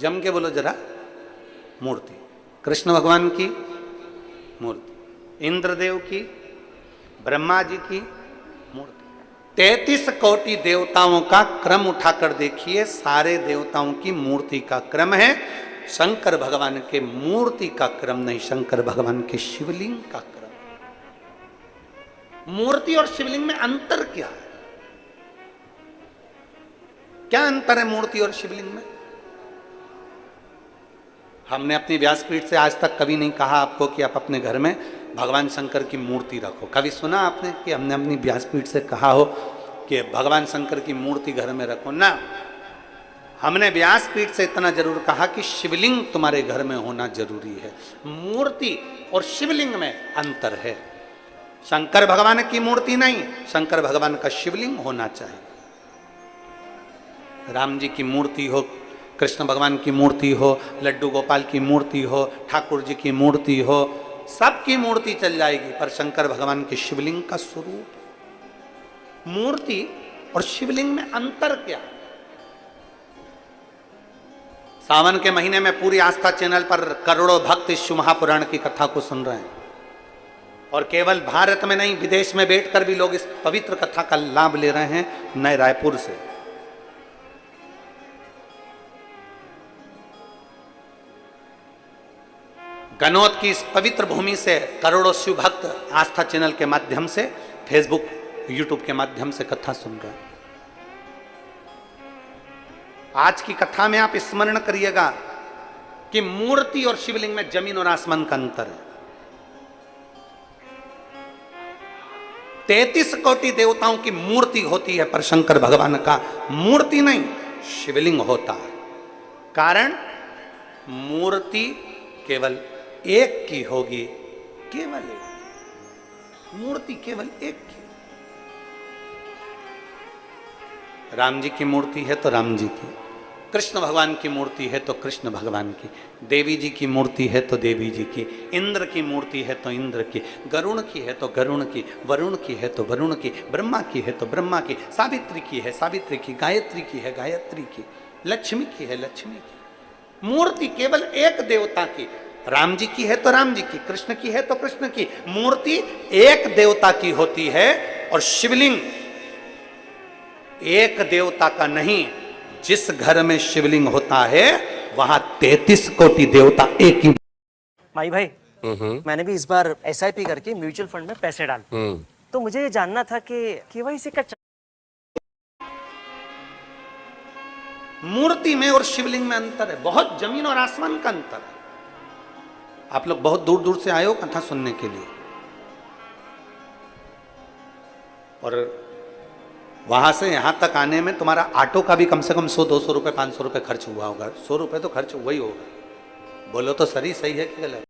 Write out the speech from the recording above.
जम के बोलो जरा, मूर्ति। कृष्ण भगवान की मूर्ति, इंद्रदेव की, ब्रह्मा जी की मूर्ति। 33 कोटि देवताओं का क्रम उठाकर देखिए, सारे देवताओं की मूर्ति का क्रम है। शंकर भगवान के मूर्ति का क्रम नहीं, शंकर भगवान के शिवलिंग का क्रम। मूर्ति और शिवलिंग में अंतर क्या है? क्या अंतर है मूर्ति और शिवलिंग में? हमने अपनी व्यासपीठ से आज तक कभी नहीं कहा आपको कि आप अपने घर में भगवान शंकर की मूर्ति रखो। कभी सुना आपने कि हमने अपनी व्यासपीठ से कहा हो कि भगवान शंकर की मूर्ति घर में रखो? ना, हमने व्यासपीठ से इतना जरूर कहा कि शिवलिंग तुम्हारे घर में होना जरूरी है। मूर्ति और शिवलिंग में अंतर है। शंकर भगवान की मूर्ति नहीं, शंकर भगवान का शिवलिंग होना चाहिए। राम जी की मूर्ति हो, कृष्ण भगवान की मूर्ति हो, लड्डू गोपाल की मूर्ति हो, ठाकुर जी की मूर्ति हो, सबकी मूर्ति चल जाएगी, पर शंकर भगवान के शिवलिंग का स्वरूप। मूर्ति और शिवलिंग में अंतर क्या? सावन के महीने में पूरी आस्था चैनल पर करोड़ों भक्त इस शिव महापुराण की कथा को सुन रहे हैं, और केवल भारत में नहीं, विदेश में बैठकर भी लोग इस पवित्र कथा का लाभ ले रहे हैं, नए रायपुर से। गनौत की इस पवित्र भूमि से करोड़ों शिव भक्त आस्था चैनल के माध्यम से, फेसबुक, यूट्यूब के माध्यम से कथा सुन रहे हैं। आज की कथा में आप स्मरण करिएगा कि मूर्ति और शिवलिंग में जमीन और आसमान का अंतर है। 33 कोटि देवताओं की मूर्ति होती है, पर शंकर भगवान का मूर्ति नहीं, शिवलिंग होता है। कारण, मूर्ति केवल एक की होगी, केवल एक मूर्ति, केवल एक की। राम जी की मूर्ति है तो राम जी की, कृष्ण भगवान की मूर्ति है तो कृष्ण भगवान की, देवी जी की मूर्ति है तो देवी जी की, इंद्र की मूर्ति है तो इंद्र की, गरुण की है तो गरुण की, वरुण की है तो वरुण की, ब्रह्मा की है तो ब्रह्मा की, सावित्री की है सावित्री की, गायत्री की है गायत्री की, लक्ष्मी की है लक्ष्मी की। मूर्ति केवल एक देवता की। राम जी की है तो राम जी की, कृष्ण की है तो कृष्ण की। मूर्ति एक देवता की होती है, और शिवलिंग एक देवता का नहीं। जिस घर में शिवलिंग होता है वहां 33 कोटि देवता एक ही। माई भाई, मैंने भी इस बार SIP करके म्यूचुअल फंड में पैसे डाले, तो मुझे ये जानना था कि KYC का मूर्ति में और शिवलिंग में अंतर है, बहुत जमीन और आसमान का अंतर है। आप लोग बहुत दूर दूर से आए हो कथा सुनने के लिए, और वहां से यहां तक आने में तुम्हारा ऑटो का भी कम से कम 100-200 रुपए 500 रुपए खर्च हुआ होगा। 100 रुपए तो खर्च हुआ ही होगा। बोलो तो सही है कि गलत?